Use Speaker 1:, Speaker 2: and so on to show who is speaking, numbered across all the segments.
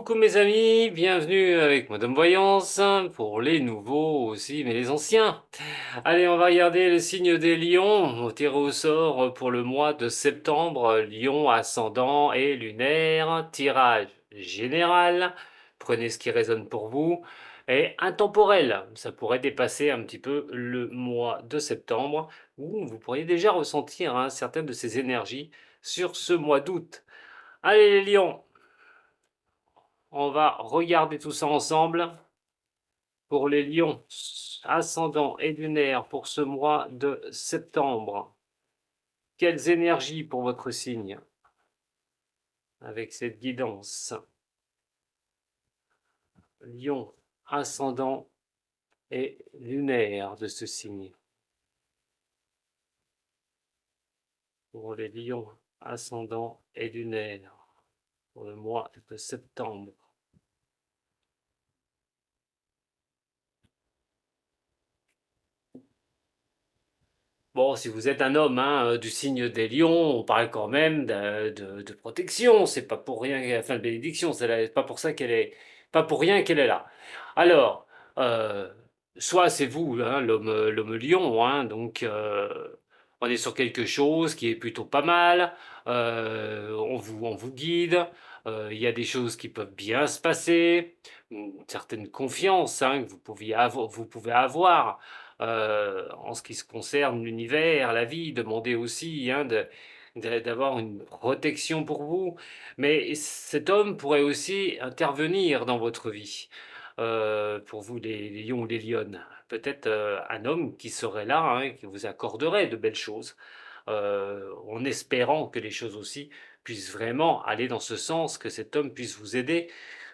Speaker 1: Coucou mes amis, bienvenue avec Madame Voyance, pour les nouveaux aussi, mais les anciens. Allez, on va regarder le signe des lions, au tiré au sort pour le mois de septembre, lion ascendant et lunaire, tirage général, prenez ce qui résonne pour vous, et intemporel, ça pourrait dépasser un petit peu le mois de septembre, où vous pourriez déjà ressentir certaines de ces énergies sur ce mois d'août. Allez les lions, on va regarder tout ça ensemble pour les lions ascendants et lunaires pour ce mois de septembre. Quelles énergies pour votre signe avec cette guidance? Lion ascendant et lunaire de ce signe. Pour les lions ascendants et lunaires pour le mois de septembre. Bon, si vous êtes un homme du signe des lions, on parle quand même de protection. C'est pas pour rien, enfin de bénédiction, c'est pas pour ça qu'elle est, pas pour rien qu'elle est là. Alors, euh, soit c'est vous, l'homme lion, donc on est sur quelque chose qui est plutôt pas mal. On vous guide. Il y a des choses qui peuvent bien se passer, une certaine confiance que vous pouvez avoir en ce qui se concerne l'univers, la vie, demandez aussi d'avoir une protection pour vous. Mais cet homme pourrait aussi intervenir dans votre vie, pour vous les lions ou les lionnes. Peut-être un homme qui serait là, qui vous accorderait de belles choses, en espérant que les choses aussi puissent vraiment aller dans ce sens, que cet homme puisse vous aider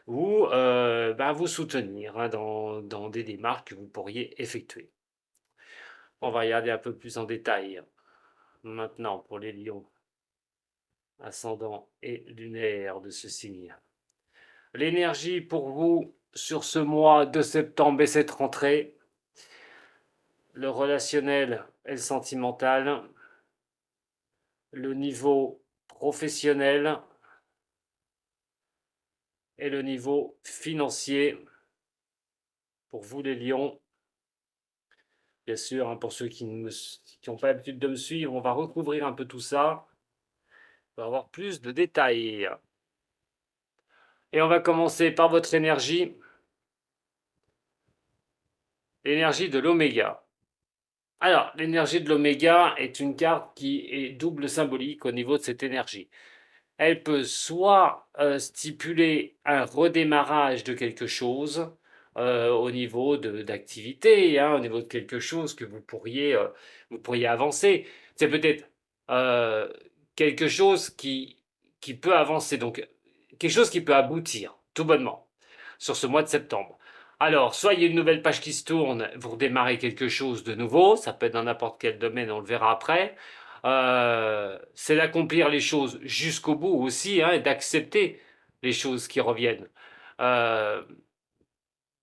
Speaker 1: ou vous soutenir dans des démarches que vous pourriez effectuer. On va regarder un peu plus en détail. Maintenant, pour les lions, ascendant et lunaire de ce signe. L'énergie pour vous sur ce mois de septembre et cette rentrée, le relationnel et le sentimental, le niveau professionnel et le niveau financier pour vous les lions. Bien sûr, pour ceux qui n'ont pas l'habitude de me suivre, on va recouvrir un peu tout ça. On va avoir plus de détails. Et on va commencer par votre énergie, l'énergie de l'oméga. Alors, l'énergie de l'oméga est une carte qui est double symbolique au niveau de cette énergie. Elle peut soit stipuler un redémarrage de quelque chose au niveau d'activité, au niveau de quelque chose que vous pourriez avancer. C'est peut-être euh, quelque chose qui peut avancer, donc quelque chose qui peut aboutir, tout bonnement, sur ce mois de septembre. Alors, soit il y a une nouvelle page qui se tourne, vous redémarrez quelque chose de nouveau, ça peut être dans n'importe quel domaine, on le verra après. C'est d'accomplir les choses jusqu'au bout aussi, et d'accepter les choses qui reviennent. Euh,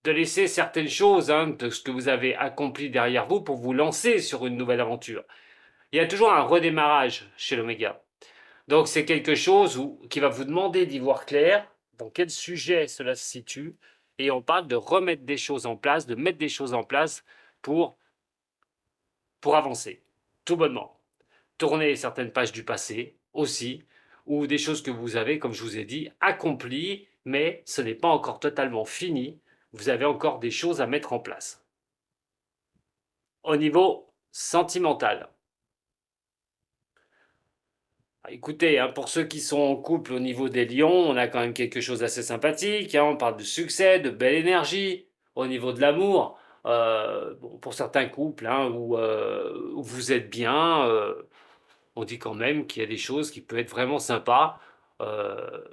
Speaker 1: de laisser certaines choses de ce que vous avez accompli derrière vous pour vous lancer sur une nouvelle aventure. Il y a toujours un redémarrage chez l'Oméga. Donc c'est quelque chose qui va vous demander d'y voir clair, dans quel sujet cela se situe, et on parle de remettre des choses en place, de mettre des choses en place pour, pour avancer, tout bonnement. Tourner certaines pages du passé aussi, ou des choses que vous avez, comme je vous ai dit, accomplies, mais ce n'est pas encore totalement fini. Vous avez encore des choses à mettre en place. Au niveau sentimental, écoutez, pour ceux qui sont en couple au niveau des lions, on a quand même quelque chose d'assez sympathique. On parle de succès, de belle énergie. Au niveau de l'amour, pour certains couples où vous êtes bien, on dit quand même qu'il y a des choses qui peuvent être vraiment sympas. Euh,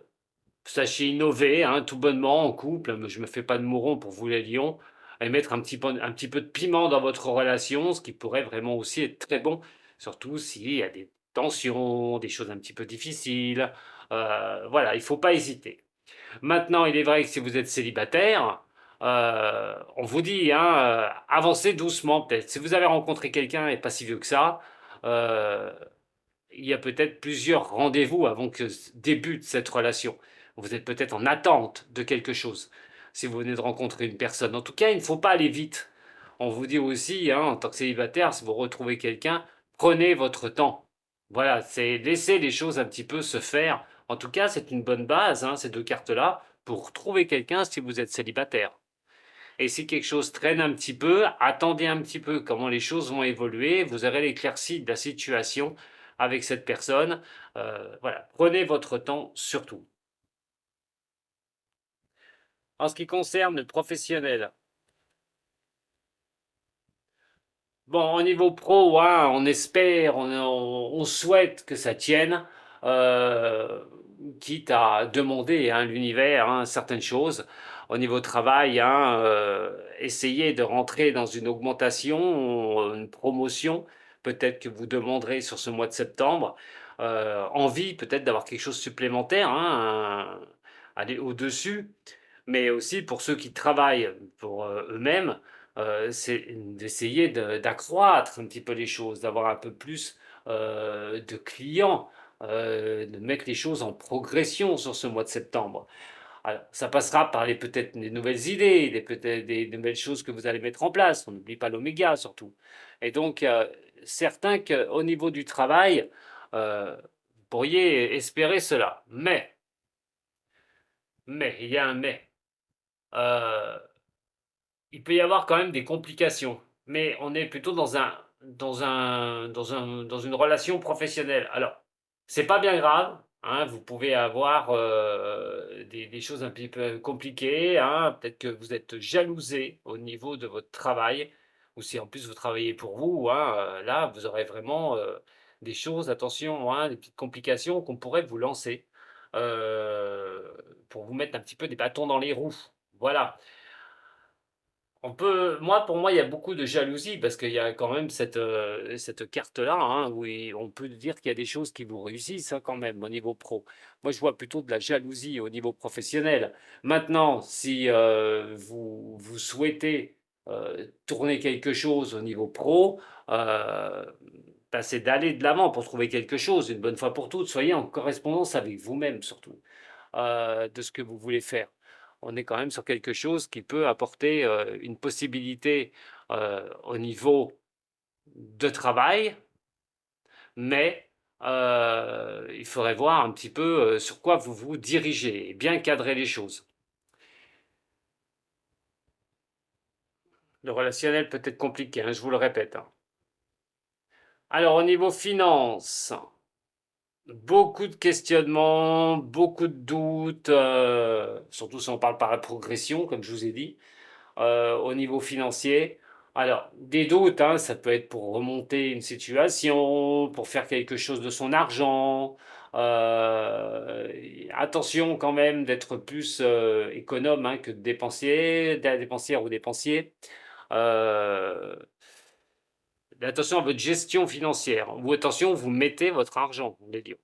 Speaker 1: Sachez innover, tout bonnement en couple. Je ne me fais pas de mouron pour vous les lions. Et mettre un petit peu de piment dans votre relation, ce qui pourrait vraiment aussi être très bon. Surtout s'il y a des tensions, des choses un petit peu difficiles. Voilà, il ne faut pas hésiter. Maintenant, il est vrai que si vous êtes célibataire, on vous dit, avancez doucement peut-être. Si vous avez rencontré quelqu'un et pas si vieux que ça, euh, il y a peut-être plusieurs rendez-vous avant que débute cette relation. Vous êtes peut-être en attente de quelque chose, si vous venez de rencontrer une personne. En tout cas, il ne faut pas aller vite. On vous dit aussi, hein, en tant que célibataire, si vous retrouvez quelqu'un, prenez votre temps. Voilà, c'est laisser les choses un petit peu se faire. En tout cas, c'est une bonne base, hein, ces deux cartes-là, pour trouver quelqu'un si vous êtes célibataire. Et si quelque chose traîne un petit peu, attendez un petit peu comment les choses vont évoluer. Vous aurez l'éclaircie de la situation avec cette personne. Voilà, prenez votre temps surtout. En ce qui concerne le professionnel, bon, au niveau pro, hein, on espère, on souhaite que ça tienne, euh, quitte à demander à l'univers hein, certaines choses. Au niveau travail, hein, essayez de rentrer dans une augmentation, une promotion, peut-être que vous demanderez sur ce mois de septembre. Envie peut-être d'avoir quelque chose de supplémentaire, hein, aller au-dessus mais aussi pour ceux qui travaillent pour eux-mêmes, c'est d'essayer d'accroître un petit peu les choses, d'avoir un peu plus de clients, de mettre les choses en progression sur ce mois de septembre. Alors, ça passera par peut-être des nouvelles idées, peut-être des nouvelles choses que vous allez mettre en place. On n'oublie pas l'oméga surtout. Et donc, certain qu'au niveau du travail, vous pourriez espérer cela. Mais, il y a un mais. Euh, il peut y avoir quand même des complications, mais on est plutôt dans une relation professionnelle. Alors, c'est pas bien grave, hein, vous pouvez avoir des choses un petit peu compliquées, hein, peut-être que vous êtes jalousé au niveau de votre travail, ou si en plus vous travaillez pour vous, hein, là, vous aurez vraiment des choses, attention, hein, des petites complications qu'on pourrait vous lancer euh, pour vous mettre un petit peu des bâtons dans les roues. Voilà. Pour moi, il y a beaucoup de jalousie parce qu'il y a quand même cette carte-là, hein, où on peut dire qu'il y a des choses qui vous réussissent hein, quand même au niveau pro. Moi, je vois plutôt de la jalousie au niveau professionnel. Maintenant, si vous souhaitez tourner quelque chose au niveau pro, euh, ben, c'est d'aller de l'avant pour trouver quelque chose une bonne fois pour toutes. Soyez en correspondance avec vous-même surtout de ce que vous voulez faire. On est quand même sur quelque chose qui peut apporter une possibilité au niveau de travail, mais il faudrait voir un petit peu sur quoi vous vous dirigez et bien cadrer les choses. Le relationnel peut être compliqué, hein, je vous le répète. Hein. Alors au niveau finance, beaucoup de questionnements, beaucoup de doutes, surtout si on parle par la progression, comme je vous ai dit. Au niveau financier. Alors, des doutes, hein, ça peut être pour remonter une situation, pour faire quelque chose de son argent. Attention quand même d'être plus économe hein, que de dépensier, dépensière ou dépensier. Euh, attention à votre gestion financière. Ou attention, vous mettez votre argent, les lions.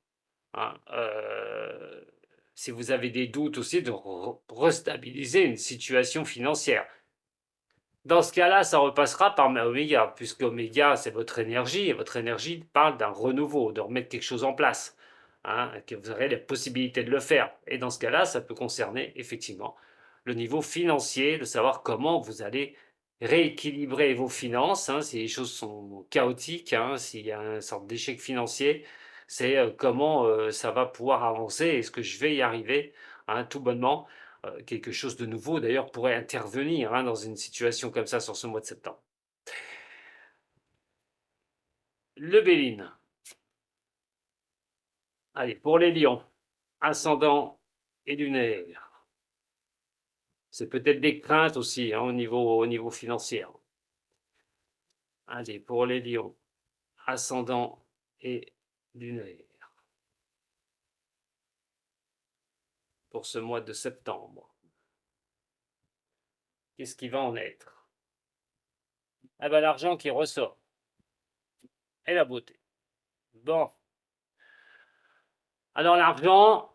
Speaker 1: Hein. Si vous avez des doutes aussi, de restabiliser une situation financière. Dans ce cas-là, ça repassera par Oméga, puisque Oméga, c'est votre énergie, et votre énergie parle d'un renouveau, de remettre quelque chose en place, hein, que vous aurez la possibilité de le faire. Et dans ce cas-là, ça peut concerner effectivement le niveau financier, de savoir comment vous allez rééquilibrer vos finances, hein, si les choses sont chaotiques, hein, s'il y a une sorte d'échec financier, c'est comment ça va pouvoir avancer, est-ce que je vais y arriver, hein, tout bonnement quelque chose de nouveau d'ailleurs pourrait intervenir hein, dans une situation comme ça sur ce mois de septembre. Le Béline. Allez, pour les lions, ascendant et lunaire. C'est peut-être des craintes aussi hein, au niveau financier. Allez, pour les lions, ascendant et lunaire. Pour ce mois de septembre. Qu'est-ce qui va en être? Ah ben l'argent qui ressort. Et la beauté. Bon. Alors l'argent,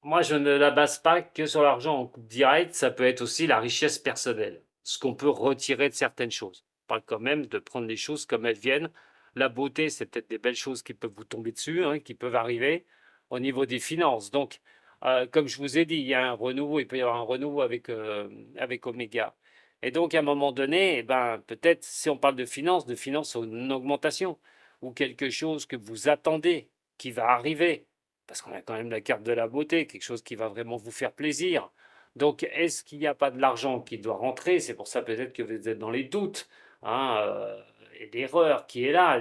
Speaker 1: moi, je ne la base pas que sur l'argent en direct, ça peut être aussi la richesse personnelle, ce qu'on peut retirer de certaines choses. On parle quand même de prendre les choses comme elles viennent. La beauté, c'est peut-être des belles choses qui peuvent vous tomber dessus, hein, qui peuvent arriver au niveau des finances. Donc, Comme je vous ai dit, il y a un renouveau, il peut y avoir un renouveau avec Oméga. Et donc, à un moment donné, eh ben, peut-être, si on parle de finances en augmentation, ou quelque chose que vous attendez, qui va arriver, parce qu'on a quand même la carte de la beauté, quelque chose qui va vraiment vous faire plaisir. Donc, est-ce qu'il n'y a pas de l'argent qui doit rentrer? C'est pour ça peut-être que vous êtes dans les doutes, hein, et l'erreur qui est là.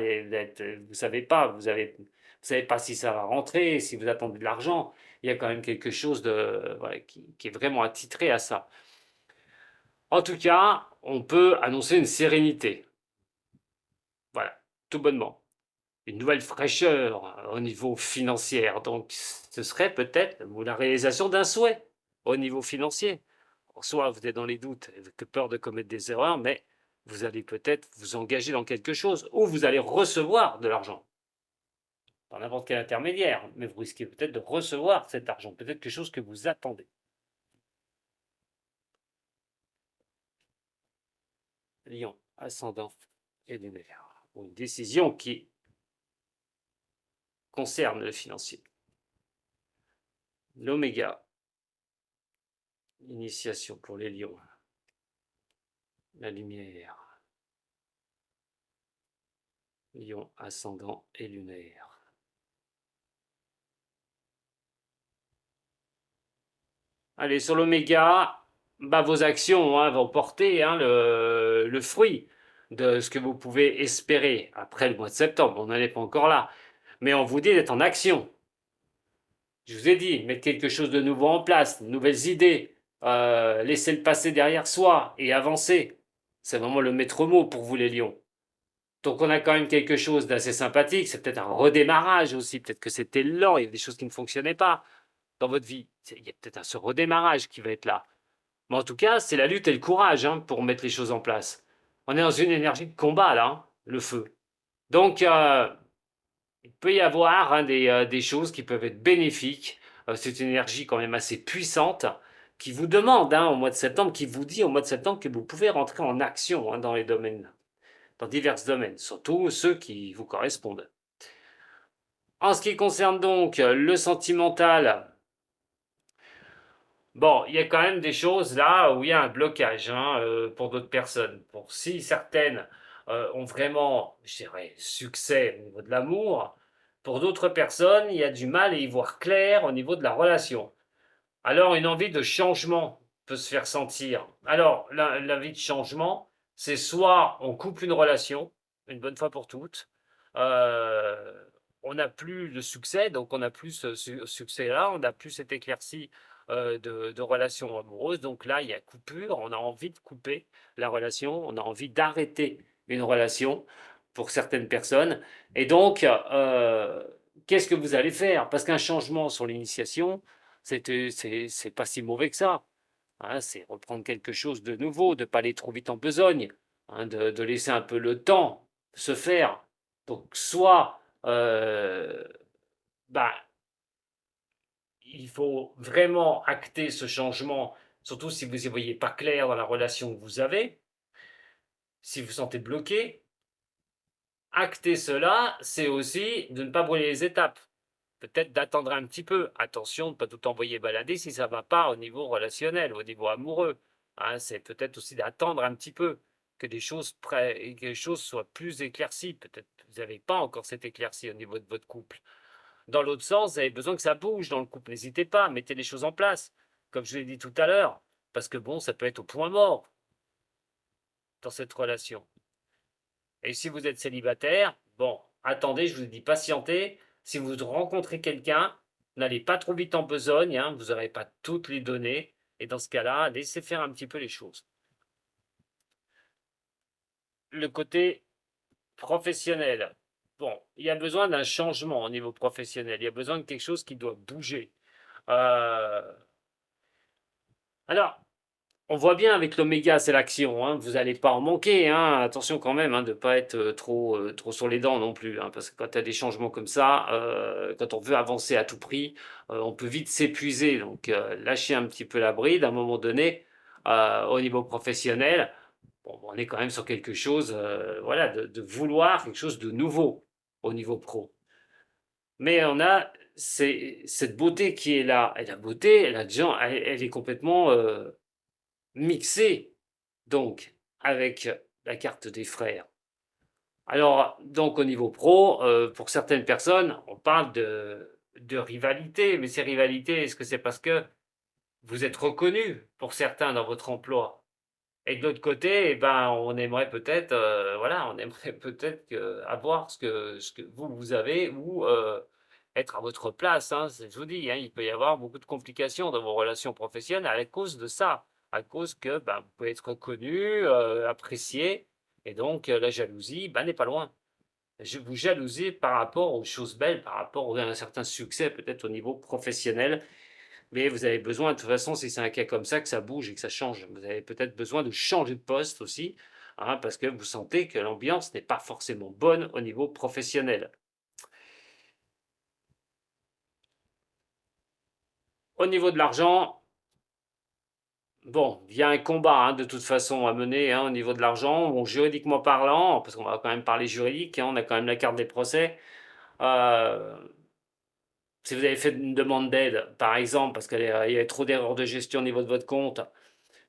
Speaker 1: Vous savez pas, vous savez pas si ça va rentrer, si vous attendez de l'argent. Il y a quand même quelque chose de, voilà, qui est vraiment attitré à ça. En tout cas, on peut annoncer une sérénité. Voilà, tout bonnement. Une nouvelle fraîcheur au niveau financier. Donc, ce serait peut-être la réalisation d'un souhait au niveau financier. Soit vous êtes dans les doutes, que peur de commettre des erreurs, mais vous allez peut-être vous engager dans quelque chose, ou vous allez recevoir de l'argent, par n'importe quel intermédiaire, mais vous risquez peut-être de recevoir cet argent, peut-être quelque chose que vous attendez. Lion, ascendant et lunaire. Une décision qui concerne le financier. L'oméga, initiation pour les lions. La lumière. Lion, ascendant et lunaire. Allez, sur l'oméga, bah, vos actions vont porter le fruit de ce que vous pouvez espérer après le mois de septembre. On n'en est pas encore là. Mais on vous dit d'être en action. Je vous ai dit, mettre quelque chose de nouveau en place, de nouvelles idées, laisser le passé derrière soi et avancer. C'est vraiment le maître mot pour vous les lions. Donc on a quand même quelque chose d'assez sympathique, c'est peut-être un redémarrage aussi, peut-être que c'était lent, il y a des choses qui ne fonctionnaient pas dans votre vie. Il y a peut-être ce redémarrage qui va être là. Mais en tout cas, c'est la lutte et le courage pour mettre les choses en place. On est dans une énergie de combat là, le feu. Donc il peut y avoir des choses qui peuvent être bénéfiques. C'est une énergie quand même assez puissante qui vous demande au mois de septembre, qui vous dit au mois de septembre que vous pouvez rentrer en action dans les domaines, dans divers domaines, surtout ceux qui vous correspondent. En ce qui concerne donc le sentimental, bon, il y a quand même des choses là où il y a un blocage pour d'autres personnes. Pour si certaines ont vraiment, je dirais, succès au niveau de l'amour, pour d'autres personnes, il y a du mal à y voir clair au niveau de la relation. Alors, une envie de changement peut se faire sentir. Alors, l'envie de changement, c'est soit on coupe une relation, une bonne fois pour toutes, euh, on n'a plus le succès, donc on n'a plus ce succès-là, on n'a plus cette éclaircie de relation amoureuse, donc là, il y a coupure, on a envie de couper la relation, on a envie d'arrêter une relation pour certaines personnes, et donc, qu'est-ce que vous allez faire? Parce qu'un changement sur l'initiation, c'est pas si mauvais que ça. C'est reprendre quelque chose de nouveau, de ne pas aller trop vite en besogne, de laisser un peu le temps se faire. Donc, soit bah, il faut vraiment acter ce changement, surtout si vous n'y voyez pas clair dans la relation que vous avez, si vous vous sentez bloqué. Acter cela, c'est aussi de ne pas brûler les étapes. Peut-être d'attendre un petit peu. Attention de ne pas tout envoyer balader si ça ne va pas au niveau relationnel, au niveau amoureux. C'est peut-être aussi d'attendre un petit peu que que les choses soient plus éclaircies. Peut-être que vous n'avez pas encore cette éclaircie au niveau de votre couple. Dans l'autre sens, vous avez besoin que ça bouge dans le couple. N'hésitez pas, mettez les choses en place, comme je l'ai dit tout à l'heure. Parce que bon, ça peut être au point mort dans cette relation. Et si vous êtes célibataire, bon, attendez, je vous ai dit patientez. Si vous rencontrez quelqu'un, n'allez pas trop vite en besogne, vous n'aurez pas toutes les données. Et dans ce cas-là, laissez faire un petit peu les choses. Le côté professionnel. Bon, il y a besoin d'un changement au niveau professionnel. Il y a besoin de quelque chose qui doit bouger. Euh, Alors, on voit bien avec l'oméga, c'est l'action. Vous n'allez pas en manquer. Attention quand même de ne pas être trop sur les dents non plus. Parce que quand il y a des changements comme ça, quand on veut avancer à tout prix, on peut vite s'épuiser. Donc, lâcher un petit peu la bride à un moment donné au niveau professionnel. Bon, on est quand même sur quelque chose voilà, de vouloir quelque chose de nouveau au niveau pro. Mais on a c'est cette beauté qui est là. Et la beauté, elle est complètement mixée, donc, avec la carte des frères. Alors, donc au niveau pro, pour certaines personnes, on parle de rivalité, mais ces rivalités, est-ce que c'est parce que vous êtes reconnu pour certains dans votre emploi? Et de l'autre côté, eh ben, on aimerait peut-être, voilà, on aimerait peut-être avoir ce que vous avez ou être à votre place. Hein. Je vous dis, hein, il peut y avoir beaucoup de complications dans vos relations professionnelles à cause de ça, à cause que ben, vous pouvez être reconnu, apprécié, et donc la jalousie ben, n'est pas loin. Je vous jalousie par rapport aux choses belles, par rapport à un certain succès peut-être au niveau professionnel, mais vous avez besoin, de toute façon, si c'est un cas comme ça, que ça bouge et que ça change. Vous avez peut-être besoin de changer de poste aussi, hein, parce que vous sentez que l'ambiance n'est pas forcément bonne au niveau professionnel. Au niveau de l'argent, bon, il y a un combat hein, de toute façon à mener hein, au niveau de l'argent. Bon, juridiquement parlant, parce qu'on va quand même parler juridique, hein, on a quand même la carte des procès. Euh, si vous avez fait une demande d'aide, par exemple, parce qu'il y avait trop d'erreurs de gestion au niveau de votre compte,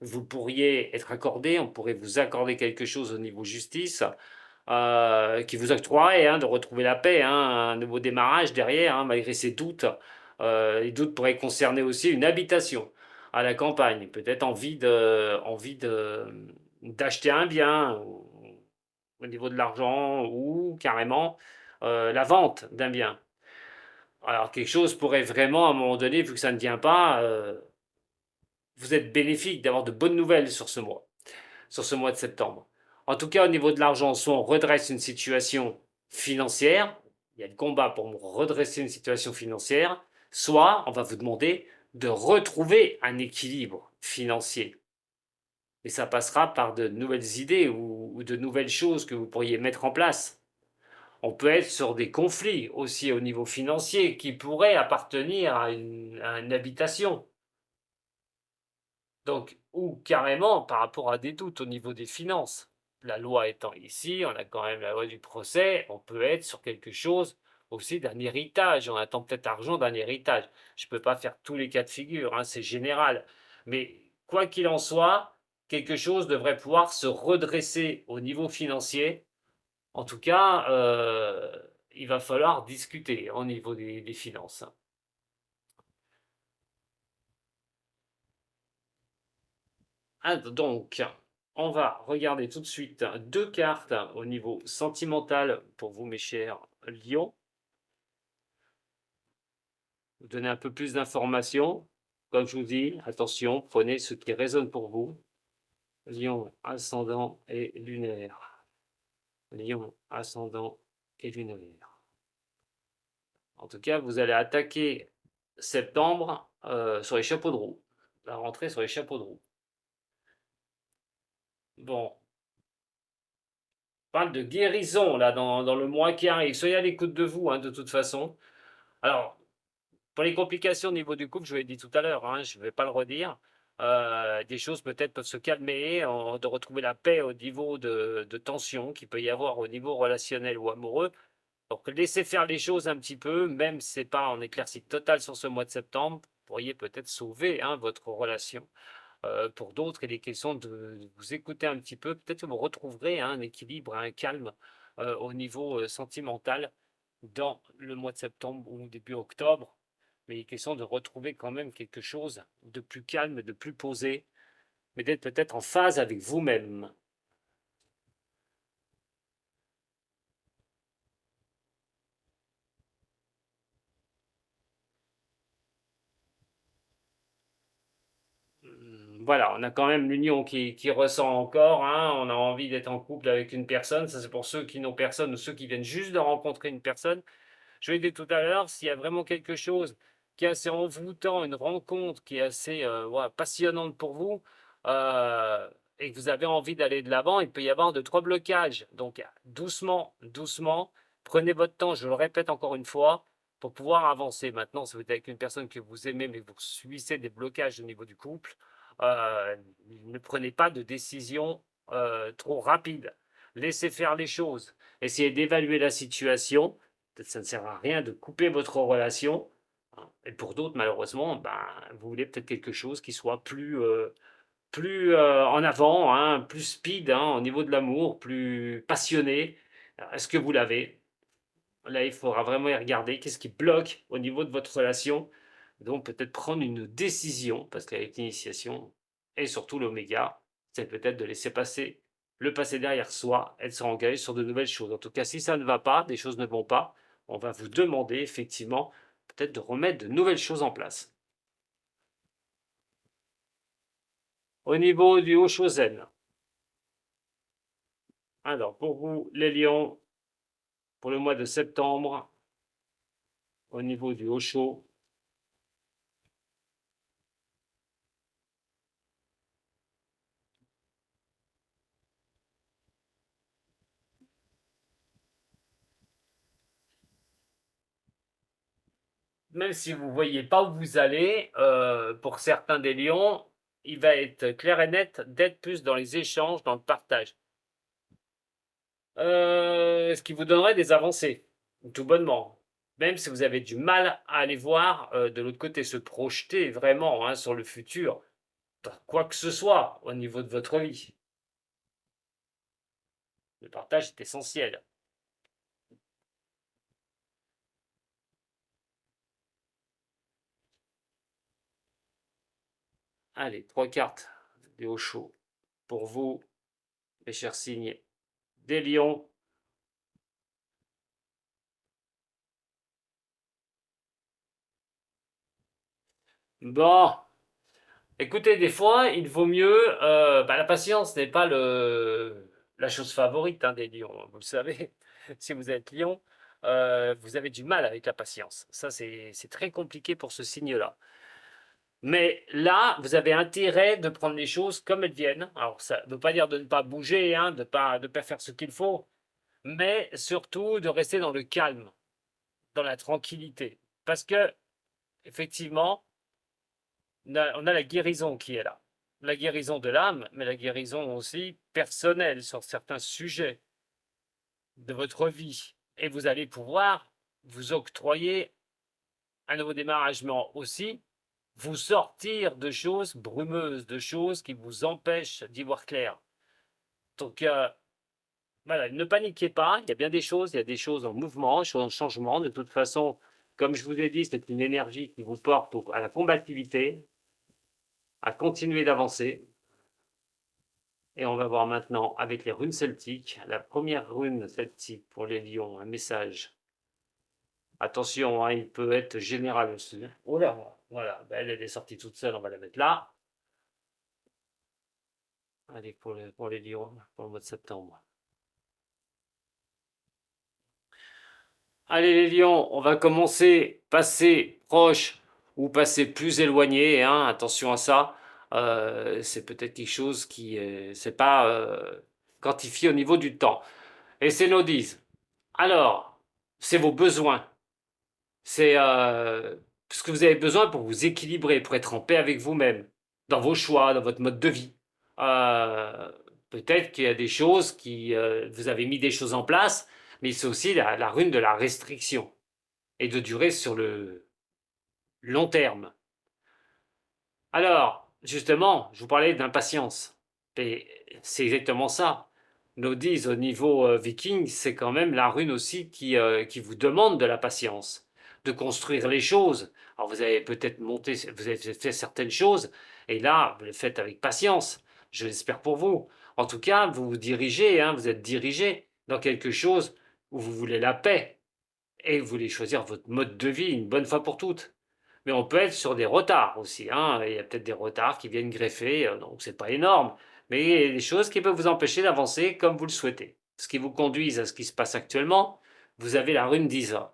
Speaker 1: vous pourriez être accordé, on pourrait vous accorder quelque chose au niveau justice, qui vous octroierait hein, de retrouver la paix, hein, un nouveau démarrage derrière, hein, malgré ces doutes. Les doutes pourraient concerner aussi une habitation à la campagne, peut-être d'acheter un bien au niveau de l'argent ou carrément la vente d'un bien. Alors quelque chose pourrait vraiment, à un moment donné, vu que ça ne vient pas, vous êtes bénéfique d'avoir de bonnes nouvelles sur ce mois de septembre. En tout cas, au niveau de l'argent, soit on redresse une situation financière, il y a le combat pour redresser une situation financière, soit on va vous demander de retrouver un équilibre financier. Et ça passera par de nouvelles idées ou de nouvelles choses que vous pourriez mettre en place. On peut être sur des conflits aussi au niveau financier qui pourraient appartenir à une habitation. Donc, ou carrément par rapport à des doutes au niveau des finances. La loi étant ici, on a quand même la loi du procès, on peut être sur quelque chose aussi d'un héritage. On attend peut-être argent d'un héritage. Je ne peux pas faire tous les cas de figure, hein, c'est général. Mais quoi qu'il en soit, quelque chose devrait pouvoir se redresser au niveau financier. En tout cas, il va falloir discuter au niveau des finances. Ah, donc, on va regarder tout de suite deux cartes au niveau sentimental pour vous, mes chers lions. Vous donner un peu plus d'informations. Comme je vous dis, attention, prenez ce qui résonne pour vous. Lion, ascendant et lunaire. Lion, ascendant et lunaire. En tout cas, vous allez attaquer septembre sur les chapeaux de roue. La rentrée sur les chapeaux de roue. Bon, parle de guérison là dans le mois qui arrive. Soyez à l'écoute de vous, hein, de toute façon. Alors, pour les complications au niveau du couple, je vous l'ai dit tout à l'heure, hein, je ne vais pas le redire. Des choses peut-être peuvent se calmer, de retrouver la paix au niveau de tension qu'il peut y avoir au niveau relationnel ou amoureux. Donc, laissez faire les choses un petit peu, même si ce n'est pas en éclaircie totale sur ce mois de septembre, vous pourriez peut-être sauver hein, votre relation. Pour d'autres, il est question de vous écouter un petit peu. Peut-être que vous retrouverez hein, un équilibre, un calme au niveau sentimental dans le mois de septembre ou début octobre. Mais il est question de retrouver quand même quelque chose de plus calme, de plus posé, mais d'être peut-être en phase avec vous-même. Voilà, on a quand même l'union qui ressent encore, hein, on a envie d'être en couple avec une personne, ça c'est pour ceux qui n'ont personne ou ceux qui viennent juste de rencontrer une personne. Je l'ai dit tout à l'heure, s'il y a vraiment quelque chose qui est assez envoûtant, une rencontre qui est assez voilà, passionnante pour vous, et que vous avez envie d'aller de l'avant, il peut y avoir 2, 3 blocages. Donc doucement, doucement, prenez votre temps, je le répète encore une fois, pour pouvoir avancer. Maintenant, si vous êtes avec une personne que vous aimez, mais que vous subissez des blocages au niveau du couple, euh, ne prenez pas de décision trop rapide. Laissez faire les choses. Essayez d'évaluer la situation. Peut-être ça ne sert à rien de couper votre relation. Et pour d'autres, malheureusement, ben, vous voulez peut-être quelque chose qui soit plus en avant, hein, plus speed, hein, au niveau de l'amour, plus passionné. Est-ce que vous l'avez? Là, il faudra vraiment y regarder. Qu'est-ce qui bloque au niveau de votre relation? Donc, peut-être prendre une décision, parce qu'avec l'initiation, et surtout l'oméga, c'est peut-être de laisser passer le passé derrière soi et de se engager sur de nouvelles choses. En tout cas, si ça ne va pas, des choses ne vont pas, on va vous demander effectivement peut-être de remettre de nouvelles choses en place. Au niveau du Oshozen, alors pour vous, les lions, pour le mois de septembre, au niveau du Osho, même si vous ne voyez pas où vous allez, pour certains des lions, il va être clair et net d'être plus dans les échanges, dans le partage. Ce qui vous donnerait des avancées, tout bonnement. Même si vous avez du mal à aller voir de l'autre côté, se projeter vraiment, hein, sur le futur, quoi que ce soit au niveau de votre vie. Le partage est essentiel. Allez, 3 cartes des hauts chauds pour vous, mes chers signes des lions. Bon, écoutez, des fois, il vaut mieux. La patience n'est pas la chose favorite, hein, des lions. Vous le savez, si vous êtes lion, vous avez du mal avec la patience. Ça, c'est très compliqué pour ce signe-là. Mais là, vous avez intérêt de prendre les choses comme elles viennent. Alors, ça ne veut pas dire de ne pas bouger, hein, de pas faire ce qu'il faut, mais surtout de rester dans le calme, dans la tranquillité. Parce que, effectivement, on a la guérison qui est là. La guérison de l'âme, mais la guérison aussi personnelle sur certains sujets de votre vie. Et vous allez pouvoir vous octroyer un nouveau démarragement aussi, vous sortir de choses brumeuses, de choses qui vous empêchent d'y voir clair. Donc, voilà, ne paniquez pas, il y a bien des choses, il y a des choses en mouvement, des choses en changement. De toute façon, comme je vous ai dit, c'est une énergie qui vous porte à la combativité, à continuer d'avancer. Et on va voir maintenant avec les runes celtiques. La première rune celtique pour les lions, un message. Attention, hein, il peut être général aussi. Oh là, voilà, elle est sortie toute seule, on va la mettre là. Allez, pour les lions, pour le mois de septembre. Allez les lions, on va commencer passer proche ou passer plus éloigné, hein, attention à ça. C'est peut-être quelque chose qui c'est pas quantifié au niveau du temps. Et c'est nos 10. Alors, c'est vos besoins. C'est ce que vous avez besoin pour vous équilibrer, pour être en paix avec vous-même, dans vos choix, dans votre mode de vie. Euh, Peut-être qu'il y a des choses qui... vous avez mis des choses en place, mais c'est aussi la rune de la restriction et de durer sur le long terme. Alors, justement, je vous parlais d'impatience. Et c'est exactement ça. Nodis au niveau viking, c'est quand même la rune aussi qui vous demande de la patience, de construire les choses. Alors vous avez peut-être monté, vous avez fait certaines choses, et là, vous le faites avec patience. Je l'espère pour vous. En tout cas, vous vous dirigez, hein, vous êtes dirigé dans quelque chose où vous voulez la paix, et vous voulez choisir votre mode de vie une bonne fois pour toutes. Mais on peut être sur des retards aussi, hein. Il y a peut-être des retards qui viennent greffer, donc c'est pas énorme. Mais il y a des choses qui peuvent vous empêcher d'avancer comme vous le souhaitez. Ce qui vous conduise à ce qui se passe actuellement, vous avez la rune d'Isa.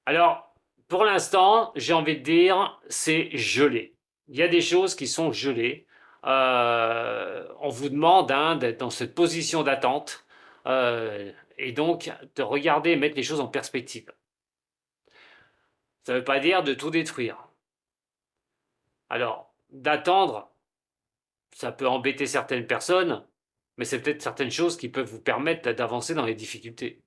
Speaker 1: Alors, pour l'instant, j'ai envie de dire, c'est gelé. Il y a des choses qui sont gelées. On vous demande, hein, d'être dans cette position d'attente, et donc de regarder et mettre les choses en perspective. Ça ne veut pas dire de tout détruire. Alors, d'attendre, ça peut embêter certaines personnes, mais c'est peut-être certaines choses qui peuvent vous permettre d'avancer dans les difficultés.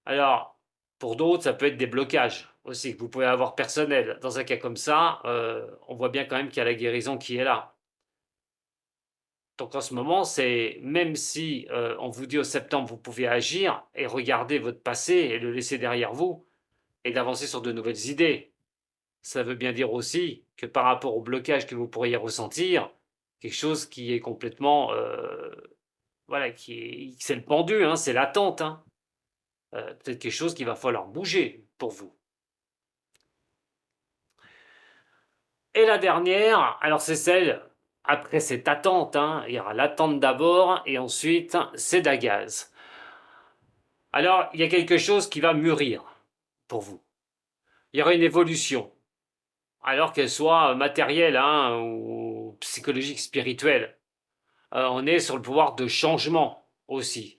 Speaker 1: Alors, Pour d'autres, ça peut être des blocages aussi que vous pouvez avoir personnels. Dans un cas comme ça, on voit bien quand même qu'il y a la guérison qui est là. Donc en ce moment, c'est même si on vous dit au septembre, vous pouvez agir et regarder votre passé et le laisser derrière vous et d'avancer sur de nouvelles idées. Ça veut bien dire aussi que par rapport au blocage que vous pourriez ressentir, quelque chose qui est complètement, voilà, c'est le pendu, hein, c'est l'attente, hein. Peut-être quelque chose qu'il va falloir bouger pour vous. Et la dernière, alors c'est celle, après cette attente, hein, il y aura l'attente d'abord, et ensuite c'est d'agaz. Alors, il y a quelque chose qui va mûrir pour vous. Il y aura une évolution, alors qu'elle soit matérielle, hein, ou psychologique, spirituelle. On est sur le pouvoir de changement aussi,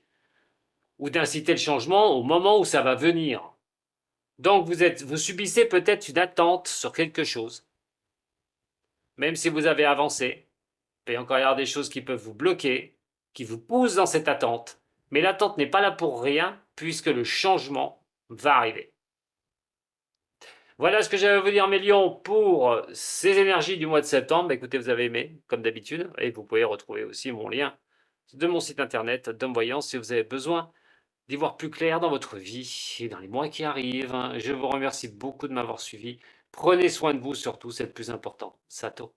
Speaker 1: ou d'inciter le changement au moment où ça va venir. Donc vous subissez peut-être une attente sur quelque chose, même si vous avez avancé. Il peut encore y avoir des choses qui peuvent vous bloquer, qui vous poussent dans cette attente. Mais l'attente n'est pas là pour rien, puisque le changement va arriver. Voilà ce que j'avais à vous dire, mes lions, pour ces énergies du mois de septembre. Écoutez, vous avez aimé, comme d'habitude, et vous pouvez retrouver aussi mon lien de mon site internet d'Homme Voyant si vous avez besoin d'y voir plus clair dans votre vie et dans les mois qui arrivent. Je vous remercie beaucoup de m'avoir suivi. Prenez soin de vous surtout, c'est le plus important. Sato.